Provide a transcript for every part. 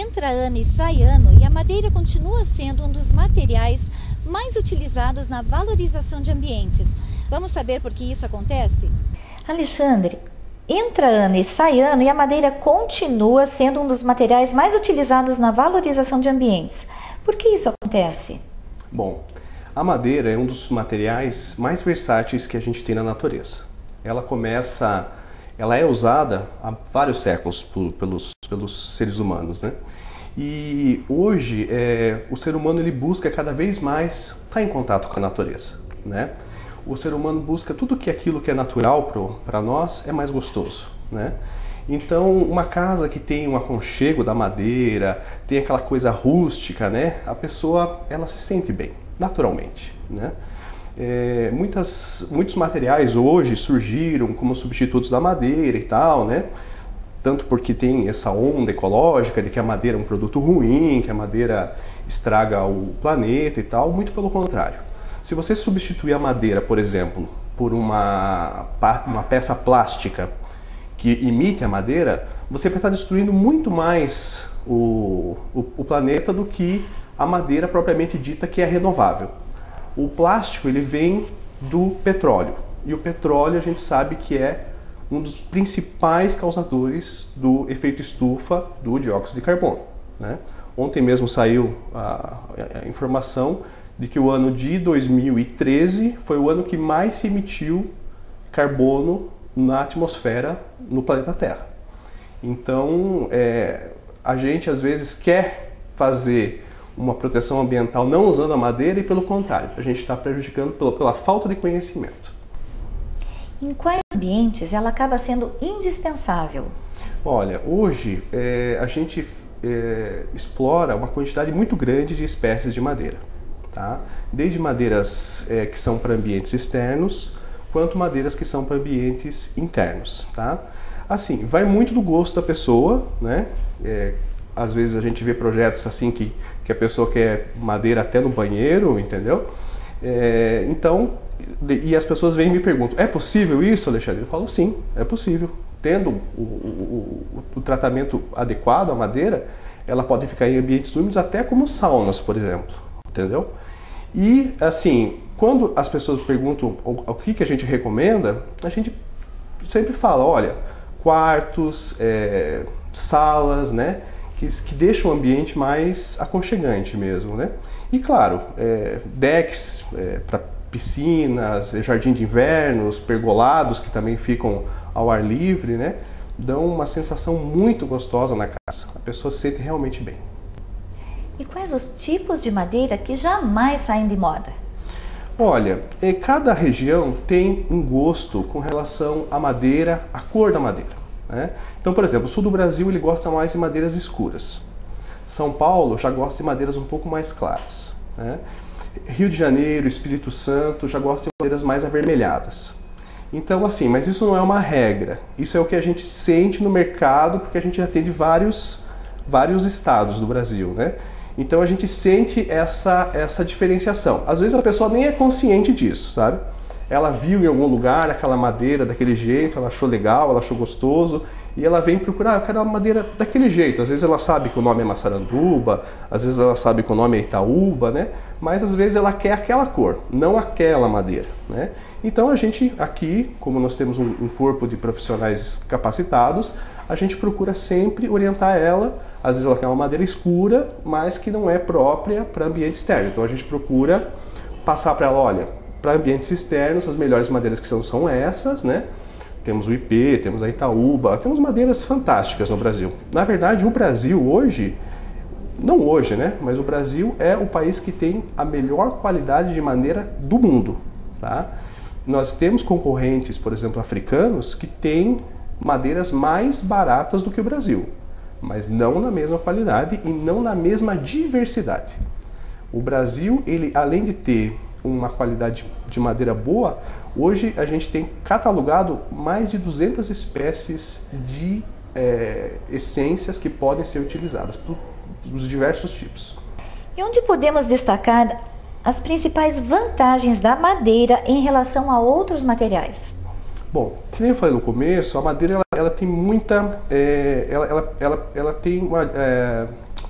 Entra ano e sai ano e a madeira continua sendo um dos materiais mais utilizados na valorização de ambientes. Vamos saber por que isso acontece? Alexandre, entra ano e sai ano e a madeira continua sendo um dos materiais mais utilizados na valorização de ambientes. Por que isso acontece? Bom, a madeira é um dos materiais mais versáteis que a gente tem na natureza. Ela é usada há vários séculos pelos seres humanos, né? E hoje o ser humano ele busca cada vez mais estar em contato com a natureza, né? O ser humano busca tudo que aquilo que é natural para nós é mais gostoso, né? Então, uma casa que tem um aconchego da madeira, tem aquela coisa rústica, né? A pessoa, ela se sente bem, naturalmente, né? Muitos materiais hoje surgiram como substitutos da madeira e tal, né? Tanto porque tem essa onda ecológica de que a madeira é um produto ruim, que a madeira estraga o planeta e tal, muito pelo contrário. Se você substituir a madeira, por exemplo, por uma peça plástica que imite a madeira, você vai estar destruindo muito mais o planeta do que a madeira propriamente dita, que é renovável. O plástico ele vem do petróleo, e o petróleo a gente sabe que é um dos principais causadores do efeito estufa do dióxido de carbono, né? Ontem mesmo saiu a informação de que o ano de 2013 foi o ano que mais se emitiu carbono na atmosfera no planeta Terra. Então, a gente às vezes quer fazer uma proteção ambiental não usando a madeira e pelo contrário, a gente está prejudicando pela falta de conhecimento. Em quais ambientes ela acaba sendo indispensável? Olha, hoje a gente explora uma quantidade muito grande de espécies de madeira, tá? Desde madeiras que são para ambientes externos, quanto madeiras que são para ambientes internos, tá? Assim, vai muito do gosto da pessoa, né? Às vezes a gente vê projetos assim que a pessoa quer madeira até no banheiro, entendeu? E as pessoas vêm e me perguntam, é possível isso, Alexandre? Eu falo, sim, é possível. Tendo o tratamento adequado à madeira, ela pode ficar em ambientes úmidos até como saunas, por exemplo, entendeu? E, assim, quando as pessoas perguntam o que a gente recomenda, a gente sempre fala, olha, quartos, salas, né, que deixam o ambiente mais aconchegante mesmo, né? E, claro, decks para piscinas, jardim de invernos, pergolados que também ficam ao ar livre, né? Dão uma sensação muito gostosa na casa. A pessoa se sente realmente bem. E quais os tipos de madeira que jamais saem de moda? Olha, cada região tem um gosto com relação à madeira, à cor da madeira, né? Então, por exemplo, o sul do Brasil ele gosta mais de madeiras escuras. São Paulo já gosta de madeiras um pouco mais claras, né? Rio de Janeiro, Espírito Santo já gosta de madeiras mais avermelhadas. Então, assim, mas isso não é uma regra. Isso é o que a gente sente no mercado, porque a gente atende vários estados do Brasil, né? Então a gente sente essa diferenciação. Às vezes a pessoa nem é consciente disso, sabe? Ela viu em algum lugar aquela madeira daquele jeito, ela achou legal, ela achou gostoso, e ela vem procurar, eu quero uma madeira daquele jeito. Às vezes ela sabe que o nome é maçaranduba, às vezes ela sabe que o nome é itaúba, né? Mas às vezes ela quer aquela cor, não aquela madeira, né? Então a gente aqui, como nós temos um corpo de profissionais capacitados, a gente procura sempre orientar ela. Às vezes ela quer uma madeira escura, mas que não é própria para ambiente externo. Então a gente procura passar para ela, olha, para ambientes externos as melhores madeiras que são essas, né? Temos o IP, temos a Itaúba, temos madeiras fantásticas no Brasil. Na verdade, o Brasil hoje, não hoje, né? Mas o Brasil é o país que tem a melhor qualidade de madeira do mundo, tá? Nós temos concorrentes, por exemplo, africanos, que têm madeiras mais baratas do que o Brasil, mas não na mesma qualidade e não na mesma diversidade. O Brasil, ele, além de ter uma qualidade de madeira boa, hoje a gente tem catalogado mais de 200 espécies de essências que podem ser utilizadas dos diversos tipos. E onde podemos destacar as principais vantagens da madeira em relação a outros materiais? Bom, que nem eu falei no começo, a madeira ela tem muita, ela tem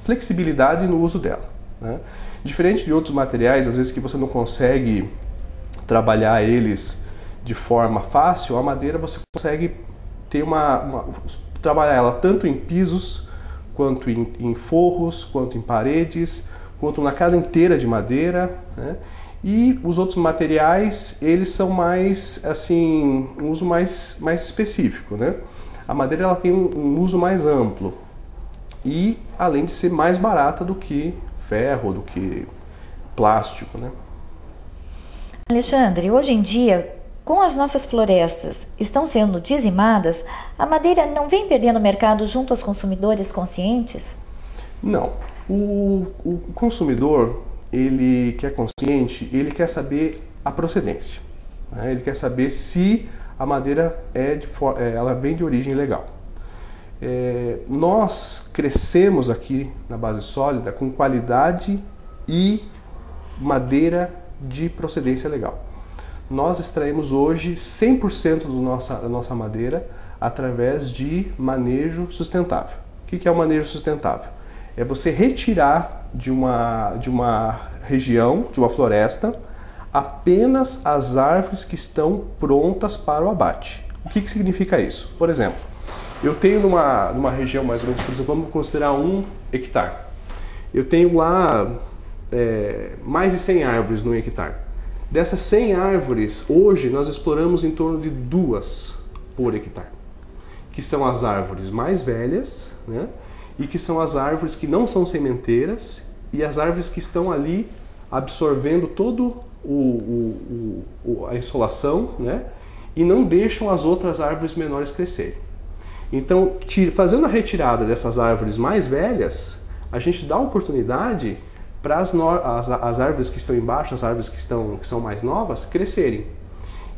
flexibilidade no uso dela, né? Diferente de outros materiais, às vezes que você não consegue trabalhar eles de forma fácil, a madeira você consegue ter trabalhar ela tanto em pisos, quanto em forros, quanto em paredes, quanto na casa inteira de madeira, né? E os outros materiais, eles são mais, assim, um uso mais específico, né? A madeira ela tem um uso mais amplo e, além de ser mais barata do que ferro, do que plástico, né? Alexandre, hoje em dia, com as nossas florestas estão sendo dizimadas, a madeira não vem perdendo mercado junto aos consumidores conscientes? Não. O consumidor, ele que é consciente, ele quer saber a procedência, né? Ele quer saber se a madeira ela vem de origem legal. Nós crescemos aqui na Base Sólida com qualidade e madeira de procedência legal. Nós extraímos hoje 100% da nossa madeira através de manejo sustentável. O que é o manejo sustentável? É você retirar de uma região, de uma floresta, apenas as árvores que estão prontas para o abate. O que significa isso? Por exemplo, eu tenho numa região mais ou menos, por exemplo, vamos considerar 1 hectare. Eu tenho lá mais de 100 árvores no hectare. Dessas 100 árvores, hoje nós exploramos em torno de 2 por hectare, que são as árvores mais velhas, né? E que são as árvores que não são sementeiras e as árvores que estão ali absorvendo todo a insolação, né? E não deixam as outras árvores menores crescerem. Então, fazendo a retirada dessas árvores mais velhas, a gente dá oportunidade para as árvores que estão embaixo, as árvores que são mais novas, crescerem.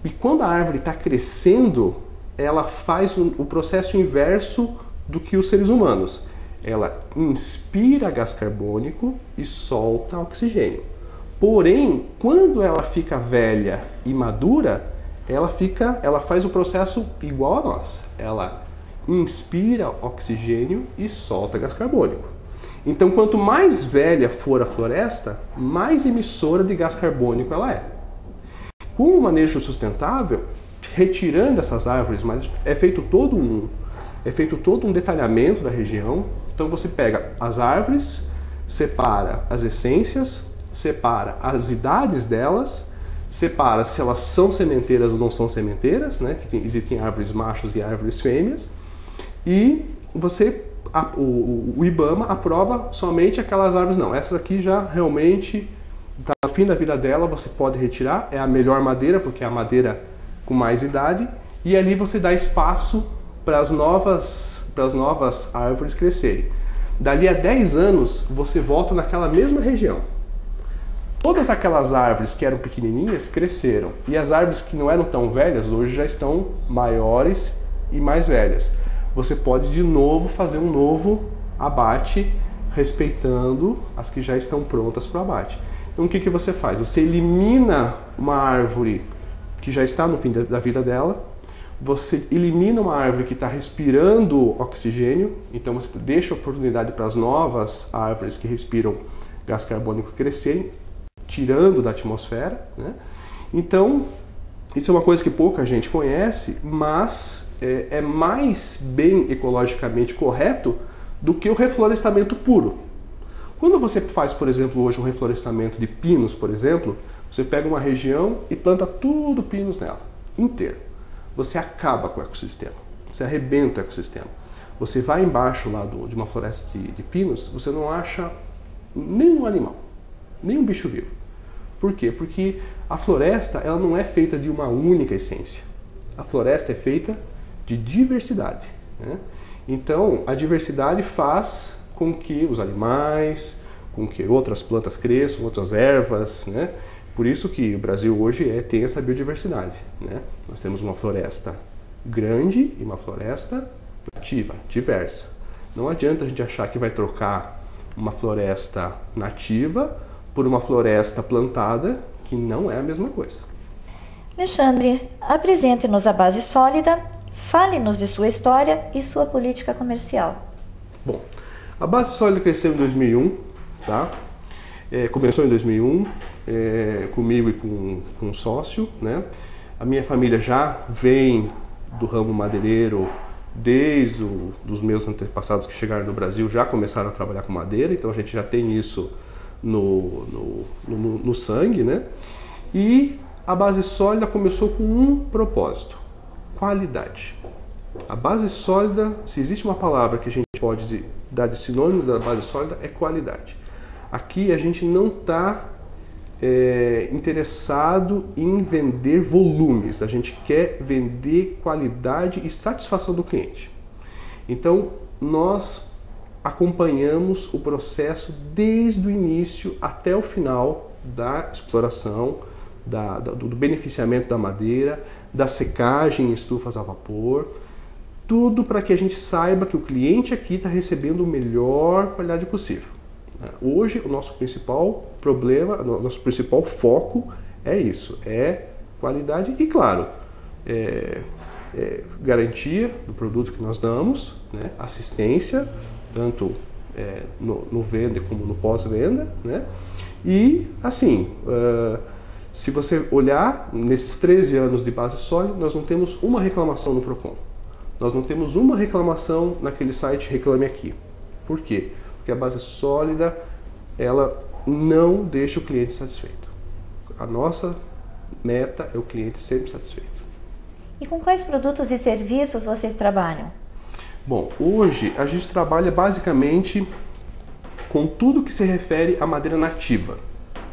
E quando a árvore está crescendo, ela faz o processo inverso do que os seres humanos. Ela inspira gás carbônico e solta oxigênio. Porém, quando ela fica velha e madura, ela faz o processo igual a nós. Ela inspira oxigênio e solta gás carbônico. Então, quanto mais velha for a floresta, mais emissora de gás carbônico ela é. Com o manejo sustentável, retirando essas árvores, mas é feito todo um detalhamento da região. Então você pega as árvores, separa as essências, separa as idades delas, separa se elas são sementeiras ou não são sementeiras, né? Que existem árvores machos e árvores fêmeas, e o IBAMA aprova somente aquelas árvores. Não, essa aqui já realmente está no fim da vida dela, você pode retirar, é a melhor madeira, porque é a madeira com mais idade, e ali você dá espaço para as novas árvores crescerem. Dali a 10 anos, você volta naquela mesma região. Todas aquelas árvores que eram pequenininhas cresceram, e as árvores que não eram tão velhas hoje já estão maiores e mais velhas. Você pode de novo fazer um novo abate, respeitando as que já estão prontas para o abate. Então o que você faz? Você elimina uma árvore que já está no fim da vida dela, você elimina uma árvore que está respirando oxigênio, então você deixa a oportunidade para as novas árvores que respiram gás carbônico crescerem, tirando da atmosfera, né? Então, isso é uma coisa que pouca gente conhece, mas é mais bem ecologicamente correto do que o reflorestamento puro. Quando você faz, por exemplo, hoje um reflorestamento de pinos, por exemplo, você pega uma região e planta tudo pinos nela, inteiro. Você acaba com o ecossistema, você arrebenta o ecossistema. Você vai embaixo lá de uma floresta de pinos, você não acha nenhum animal, nenhum bicho vivo. Por quê? Porque a floresta ela não é feita de uma única essência. A floresta é feita de diversidade, né? Então, a diversidade faz com que os animais, com que outras plantas cresçam, outras ervas, né? Por isso que o Brasil hoje tem essa biodiversidade, né? Nós temos uma floresta grande e uma floresta nativa, diversa. Não adianta a gente achar que vai trocar uma floresta nativa por uma floresta plantada, que não é a mesma coisa. Alexandre, apresente-nos a Base Sólida, fale-nos de sua história e sua política comercial. Bom, A base sólida cresceu em 2001, tá? Começou em 2001, comigo e com um sócio, né? A minha família já vem do ramo madeireiro desde os meus antepassados que chegaram no Brasil, já começaram a trabalhar com madeira, então a gente já tem isso no sangue, né? E a base sólida começou com um propósito: qualidade. A base sólida, se existe uma palavra que a gente pode dar de sinônimo da base sólida, é qualidade. Aqui a gente não está interessado em vender volumes, a gente quer vender qualidade e satisfação do cliente. Então, nós acompanhamos o processo desde o início até o final da exploração, do beneficiamento da madeira, da secagem em estufas a vapor, tudo para que a gente saiba que o cliente aqui está recebendo a melhor qualidade possível. Hoje, o nosso principal problema, o nosso principal foco é isso, é qualidade e, claro, garantia do produto que nós damos, né? Assistência, tanto no venda como no pós-venda, né? E, assim, se você olhar, nesses 13 anos de base sólida, nós não temos uma reclamação no Procon. Nós não temos uma reclamação naquele site Reclame Aqui. Por quê? Porque a base sólida, ela não deixa o cliente satisfeito. A nossa meta é o cliente sempre satisfeito. E com quais produtos e serviços vocês trabalham? Bom, hoje a gente trabalha basicamente com tudo que se refere à madeira nativa.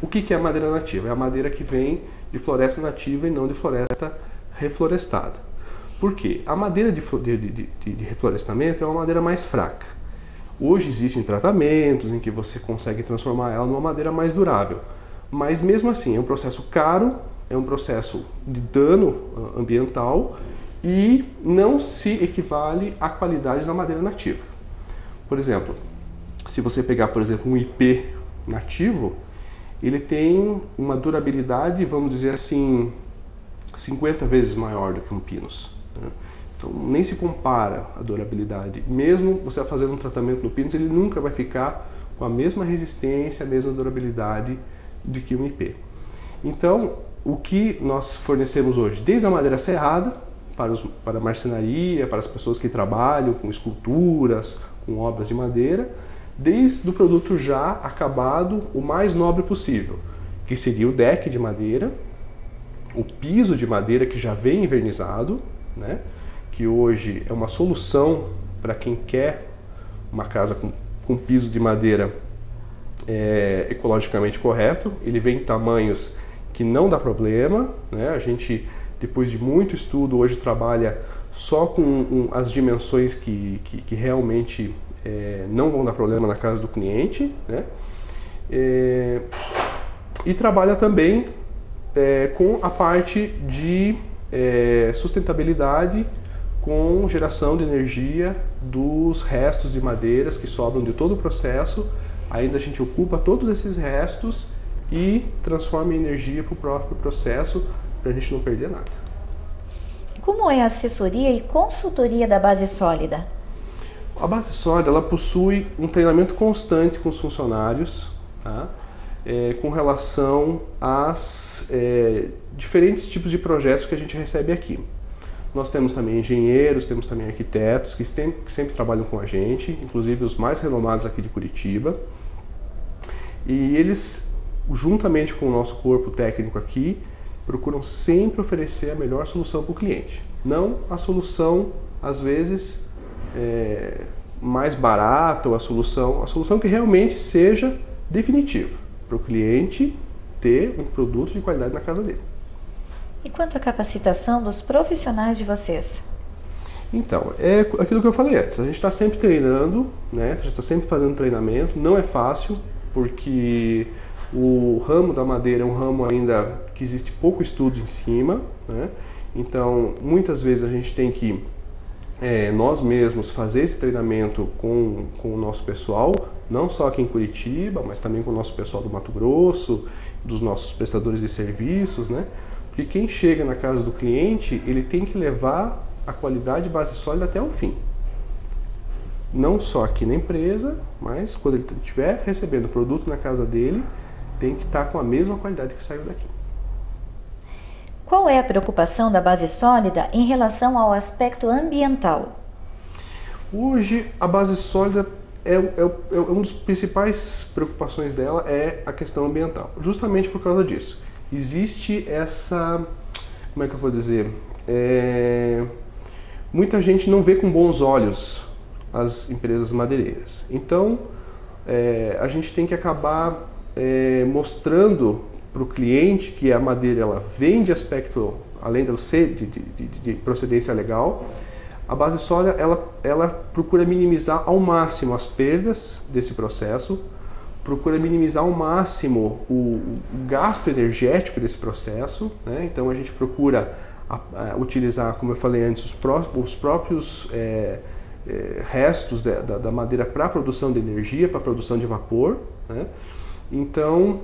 O que é a madeira nativa? É a madeira que vem de floresta nativa e não de floresta reflorestada. Por quê? A madeira de reflorestamento é uma madeira mais fraca. Hoje existem tratamentos em que você consegue transformar ela numa madeira mais durável, mas mesmo assim é um processo caro, é um processo de dano ambiental e não se equivale à qualidade da madeira nativa. Por exemplo, se você pegar, por exemplo, um IP nativo, ele tem uma durabilidade, vamos dizer assim, 50 vezes maior do que um pinus, né? Então, nem se compara a durabilidade. Mesmo você fazendo um tratamento no pinus, ele nunca vai ficar com a mesma resistência, a mesma durabilidade do que um IP. Então, o que nós fornecemos hoje, desde a madeira serrada, para a marcenaria, para as pessoas que trabalham com esculturas, com obras de madeira, desde o produto já acabado, o mais nobre possível, que seria o deck de madeira, o piso de madeira que já vem envernizado, né? Que hoje é uma solução para quem quer uma casa com piso de madeira ecologicamente correto. Ele vem em tamanhos que não dá problema, né? A gente, depois de muito estudo, hoje trabalha só com as dimensões que realmente não vão dar problema na casa do cliente, né? E trabalha também com a parte de sustentabilidade, com geração de energia dos restos de madeiras que sobram de todo o processo. Ainda a gente ocupa todos esses restos e transforma em energia para o próprio processo, para a gente não perder nada. Como é a assessoria e consultoria da base sólida? A base sólida, ela possui um treinamento constante com os funcionários, tá? Com relação aos diferentes tipos de projetos que a gente recebe aqui. Nós temos também engenheiros, temos também arquitetos que sempre trabalham com a gente, inclusive os mais renomados aqui de Curitiba. E eles, juntamente com o nosso corpo técnico aqui, procuram sempre oferecer a melhor solução para o cliente. Não a solução, às vezes, mais barata ou a solução que realmente seja definitiva para o cliente ter um produto de qualidade na casa dele. E quanto à capacitação dos profissionais de vocês? Então, é aquilo que eu falei antes, a gente está sempre treinando, né? A gente está sempre fazendo treinamento, não é fácil, porque o ramo da madeira é um ramo ainda que existe pouco estudo em cima, né? Então, muitas vezes a gente tem que nós mesmos fazer esse treinamento com o nosso pessoal, não só aqui em Curitiba, mas também com o nosso pessoal do Mato Grosso, dos nossos prestadores de serviços, né? Porque quem chega na casa do cliente, ele tem que levar a qualidade base sólida até o fim. não só aqui na empresa, mas quando ele estiver recebendo o produto na casa dele, tem que estar com a mesma qualidade que saiu daqui. Qual é a preocupação da base sólida em relação ao aspecto ambiental? Hoje, a base sólida uma das principais preocupações dela é a questão ambiental, justamente por causa disso. Existe essa, como é que eu vou dizer, muita gente não vê com bons olhos as empresas madeireiras. Então, a gente tem que acabar mostrando para o cliente que a madeira ela vem de aspecto, além de ser de procedência legal, a base sólida ela procura minimizar ao máximo as perdas desse processo, procura minimizar ao máximo o gasto energético desse processo, né? Então a gente procura utilizar, como eu falei antes, os próprios restos da madeira para a produção de energia, para a produção de vapor, né? Então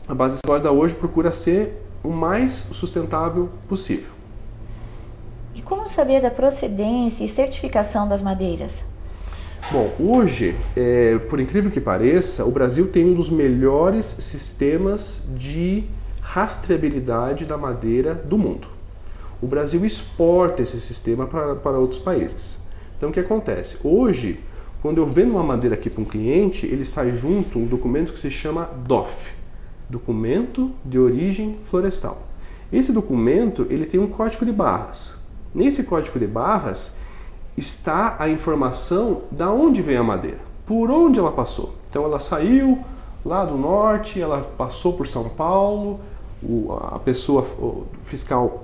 a base sólida hoje procura ser o mais sustentável possível. E como saber da procedência e certificação das madeiras? Bom, hoje, por incrível que pareça, o Brasil tem um dos melhores sistemas de rastreabilidade da madeira do mundo. O Brasil exporta esse sistema para outros países. Então, o que acontece? Hoje, quando eu vendo uma madeira aqui para um cliente, ele sai junto um documento que se chama DOF, Documento de Origem Florestal. Esse documento ele tem um código de barras. Nesse código de barras está a informação da onde vem a madeira, por onde ela passou. Então ela saiu lá do norte, ela passou por São Paulo, a pessoa, o fiscal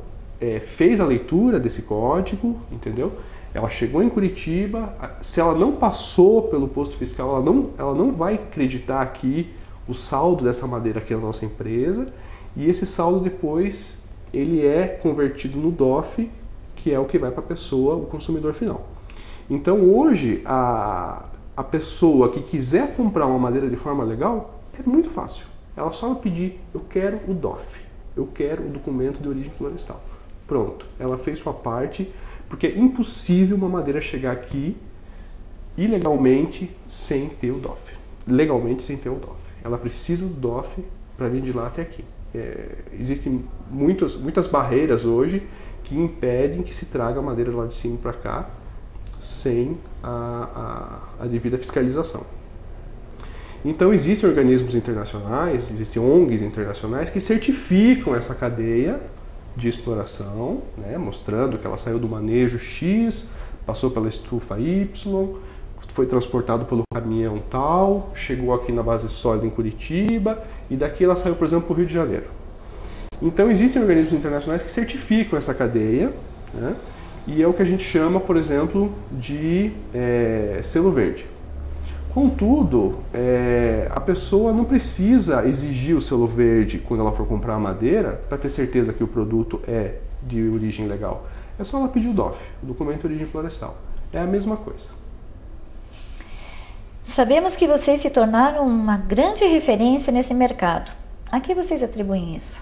fez a leitura desse código, entendeu? Ela chegou em Curitiba, se ela não passou pelo posto fiscal, ela não vai acreditar aqui o saldo dessa madeira aqui na nossa empresa, e esse saldo depois ele é convertido no DOF, que é o que vai para a pessoa, o consumidor final. Então hoje, a pessoa que quiser comprar uma madeira de forma legal, é muito fácil. Ela só vai pedir, eu quero o DOF, eu quero o documento de origem florestal. Pronto, ela fez sua parte, porque é impossível uma madeira chegar aqui ilegalmente sem ter o DOF. Legalmente sem ter o DOF. Ela precisa do DOF para vir de lá até aqui. Existem muitas barreiras hoje que impedem que se traga a madeira lá de cima para cá sem a devida fiscalização. Então existem organismos internacionais, existem ONGs internacionais que certificam essa cadeia de exploração, né, mostrando que ela saiu do manejo X, passou pela estufa Y, foi transportado pelo caminhão tal, chegou aqui na base sólida em Curitiba e daqui ela saiu, por exemplo, para o Rio de Janeiro. Então existem organismos internacionais que certificam essa cadeia, né? E é o que a gente chama, por exemplo, de selo verde. Contudo, a pessoa não precisa exigir o selo verde quando ela for comprar a madeira para ter certeza que o produto é de origem legal. É só ela pedir o DOF, o Documento de Origem Florestal. É a mesma coisa. Sabemos que vocês se tornaram uma grande referência nesse mercado. A que vocês atribuem isso?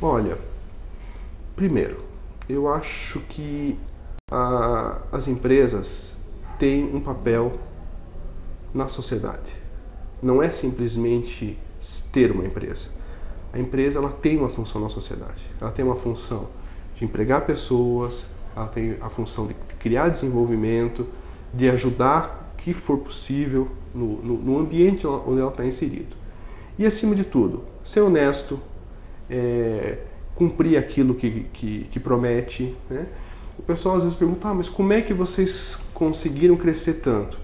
Olha, primeiro, eu acho que as empresas têm um papel na sociedade. Não é simplesmente ter uma empresa. A empresa ela tem uma função na sociedade. Ela tem uma função de empregar pessoas, ela tem a função de criar desenvolvimento, de ajudar o que for possível no ambiente onde ela está inserido. E acima de tudo, ser honesto, cumprir aquilo que promete, né? O pessoal às vezes pergunta, mas como é que vocês conseguiram crescer tanto?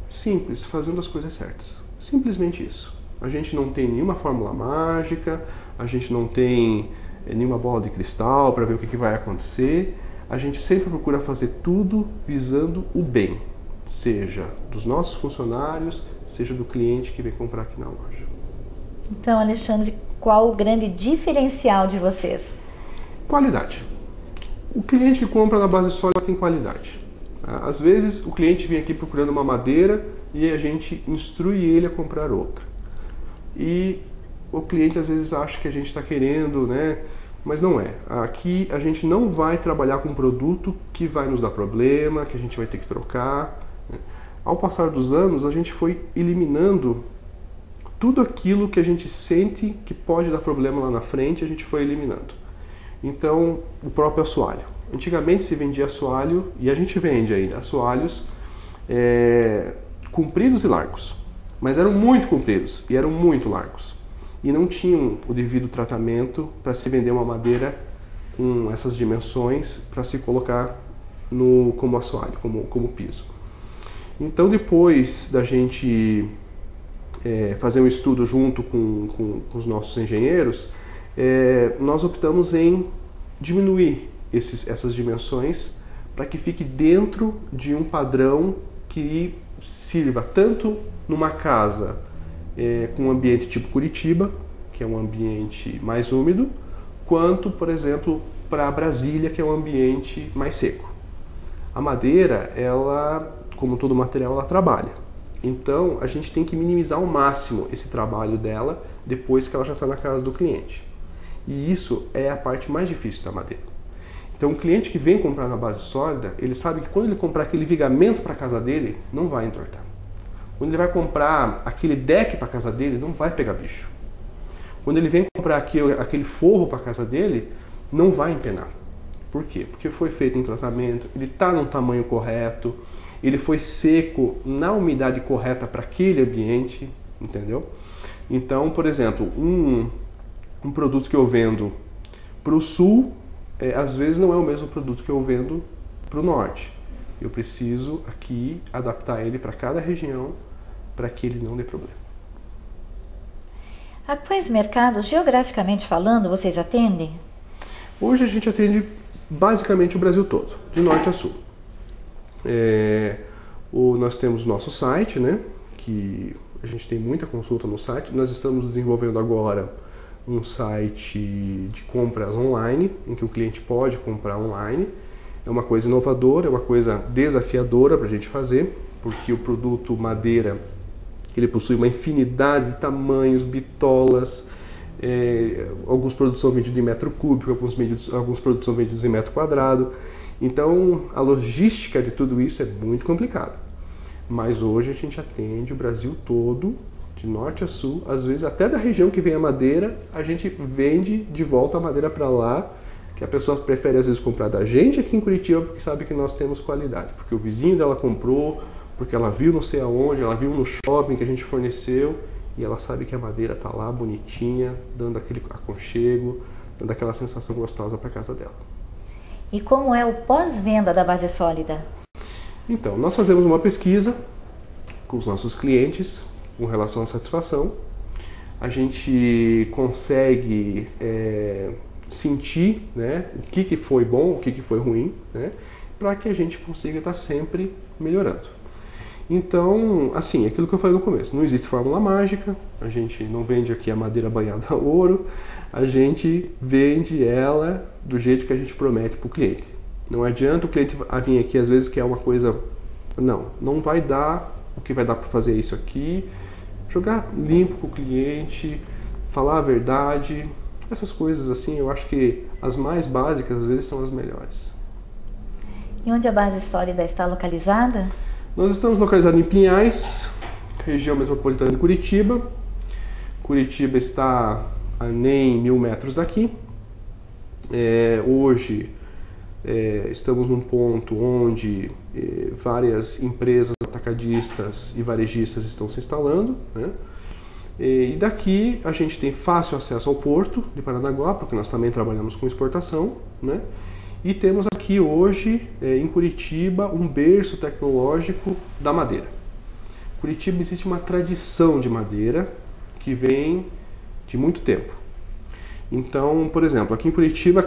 Simples, fazendo as coisas certas. Simplesmente isso. A gente não tem nenhuma fórmula mágica, a gente não tem nenhuma bola de cristal para ver o que vai acontecer. A gente sempre procura fazer tudo visando o bem, seja dos nossos funcionários, seja do cliente que vem comprar aqui na loja. Então, Alexandre, qual o grande diferencial de vocês? Qualidade. O cliente que compra na base sólida tem qualidade. Às vezes o cliente vem aqui procurando uma madeira e a gente instrui ele a comprar outra. E o cliente às vezes acha que a gente está querendo, né? Mas não é. Aqui a gente não vai trabalhar com um produto que vai nos dar problema, que a gente vai ter que trocar. Ao passar dos anos, a gente foi eliminando tudo aquilo que a gente sente que pode dar problema lá na frente, a gente foi eliminando. Então, o próprio assoalho. Antigamente se vendia assoalho, e a gente vende ainda, assoalhos compridos e largos. Mas eram muito compridos e eram muito largos. E não tinham o devido tratamento para se vender uma madeira com essas dimensões para se colocar como assoalho, como piso. Então, depois da gente fazer um estudo junto com os nossos engenheiros, nós optamos em diminuir essas dimensões para que fique dentro de um padrão que sirva tanto numa casa com um ambiente tipo Curitiba, que é um ambiente mais úmido, quanto, por exemplo, para Brasília, que é um ambiente mais seco. A madeira, ela, como todo material, ela trabalha. Então, a gente tem que minimizar ao máximo esse trabalho dela depois que ela já está na casa do cliente. E isso é a parte mais difícil da madeira. Então, o cliente que vem comprar na base sólida, ele sabe que quando ele comprar aquele vigamento para a casa dele, não vai entortar. Quando ele vai comprar aquele deck para a casa dele, não vai pegar bicho. Quando ele vem comprar aquele forro para a casa dele, não vai empenar. Por quê? Porque foi feito um tratamento, ele está no tamanho correto, ele foi seco na umidade correta para aquele ambiente, entendeu? Então, por exemplo, um produto que eu vendo para o sul, às vezes não é o mesmo produto que eu vendo para o norte. Eu preciso aqui adaptar ele para cada região para que ele não dê problema. A quais mercados, geograficamente falando, vocês atendem? Hoje a gente atende basicamente o Brasil todo, de norte a sul. Nós temos o nosso site, né, que a gente tem muita consulta no site. Nós estamos desenvolvendo agora um site de compras online, em que o cliente pode comprar online. É uma coisa inovadora, é uma coisa desafiadora para a gente fazer, porque o produto madeira, ele possui uma infinidade de tamanhos, bitolas, alguns produtos são vendidos em metro cúbico, alguns produtos são vendidos em metro quadrado. Então, a logística de tudo isso é muito complicada. Mas hoje a gente atende o Brasil todo, de norte a sul, às vezes até da região que vem a madeira, a gente vende de volta a madeira para lá, que a pessoa prefere às vezes comprar da gente aqui em Curitiba, porque sabe que nós temos qualidade, porque o vizinho dela comprou, porque ela viu não sei aonde, ela viu no shopping que a gente forneceu, e ela sabe que a madeira está lá bonitinha, dando aquele aconchego, dando aquela sensação gostosa para casa dela. E como é o pós-venda da base sólida? Então, nós fazemos uma pesquisa com os nossos clientes com relação à satisfação. A gente consegue sentir, né, o que foi bom, o que foi ruim, né, para que a gente consiga estar sempre melhorando. Então, assim, aquilo que eu falei no começo, não existe fórmula mágica, a gente não vende aqui a madeira banhada a ouro, a gente vende ela do jeito que a gente promete para o cliente. Não adianta o cliente vir aqui às vezes que é uma coisa, não vai dar, o que vai dar para fazer isso aqui, jogar limpo com o cliente, falar a verdade, essas coisas assim, eu acho que as mais básicas às vezes são as melhores. E onde a base sólida está localizada? Nós estamos localizados em Pinhais, região metropolitana de Curitiba. Curitiba está a nem 1000 metros daqui. Hoje estamos num ponto onde várias empresas atacadistas e varejistas estão se instalando, né? E daqui a gente tem fácil acesso ao porto de Paranaguá, porque nós também trabalhamos com exportação, né? E temos aqui hoje, em Curitiba, um berço tecnológico da madeira. Curitiba existe uma tradição de madeira que vem de muito tempo. Então, por exemplo, aqui em Curitiba,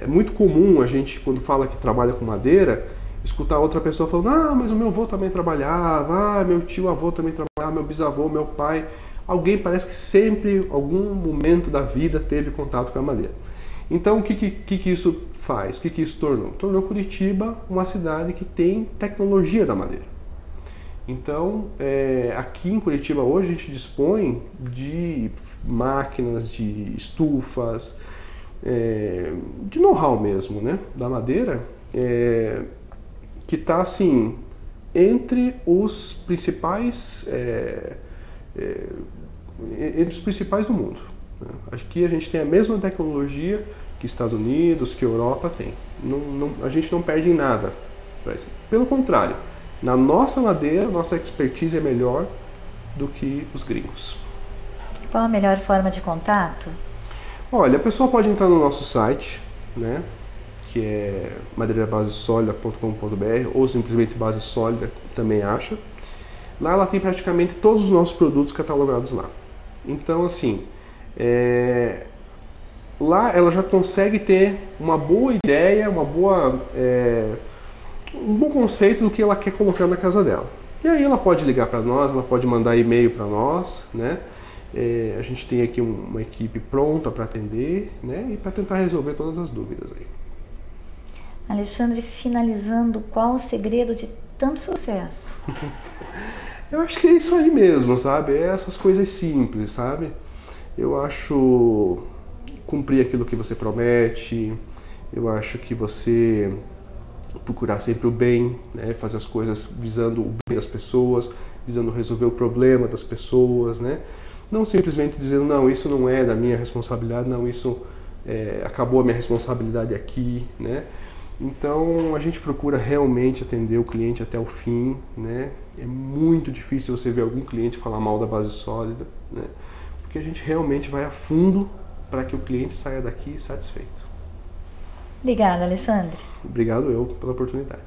é muito comum a gente, quando fala que trabalha com madeira, escutar outra pessoa falando: mas o meu avô também trabalhava, meu tio-avô também trabalhava, meu bisavô, meu pai. Alguém parece que sempre, algum momento da vida, teve contato com a madeira. Então, o que isso faz? O que isso tornou? Tornou Curitiba uma cidade que tem tecnologia da madeira. Então, aqui em Curitiba hoje a gente dispõe de máquinas, de estufas, de know-how mesmo, né, da madeira, que está assim, entre os principais do mundo. Aqui a gente tem a mesma tecnologia que Estados Unidos, que Europa tem. A gente não perde em nada. Pelo contrário, na nossa madeira, nossa expertise é melhor do que os gringos. Qual a melhor forma de contato? Olha, a pessoa pode entrar no nosso site, né, que é madeirabasesolida.com.br, ou simplesmente Base Sólida, também acha. Lá ela tem praticamente todos os nossos produtos catalogados lá. Então, assim, lá ela já consegue ter uma boa ideia, um bom conceito do que ela quer colocar na casa dela. E aí ela pode ligar para nós, ela pode mandar e-mail para nós, né? A gente tem aqui uma equipe pronta para atender, né? E para tentar resolver todas as dúvidas aí. Alexandre, finalizando, qual o segredo de tanto sucesso? Eu acho que é isso aí mesmo, sabe? É essas coisas simples, sabe? Eu acho cumprir aquilo que você promete, eu acho que você procurar sempre o bem, né? Fazer as coisas visando o bem das pessoas, visando resolver o problema das pessoas, né? Não simplesmente dizendo, não, isso não é da minha responsabilidade, não, isso acabou a minha responsabilidade aqui, né? Então a gente procura realmente atender o cliente até o fim, né? É muito difícil você ver algum cliente falar mal da Base Sólida, né? Porque a gente realmente vai a fundo para que o cliente saia daqui satisfeito. Obrigada, Alexandre. Obrigado eu pela oportunidade.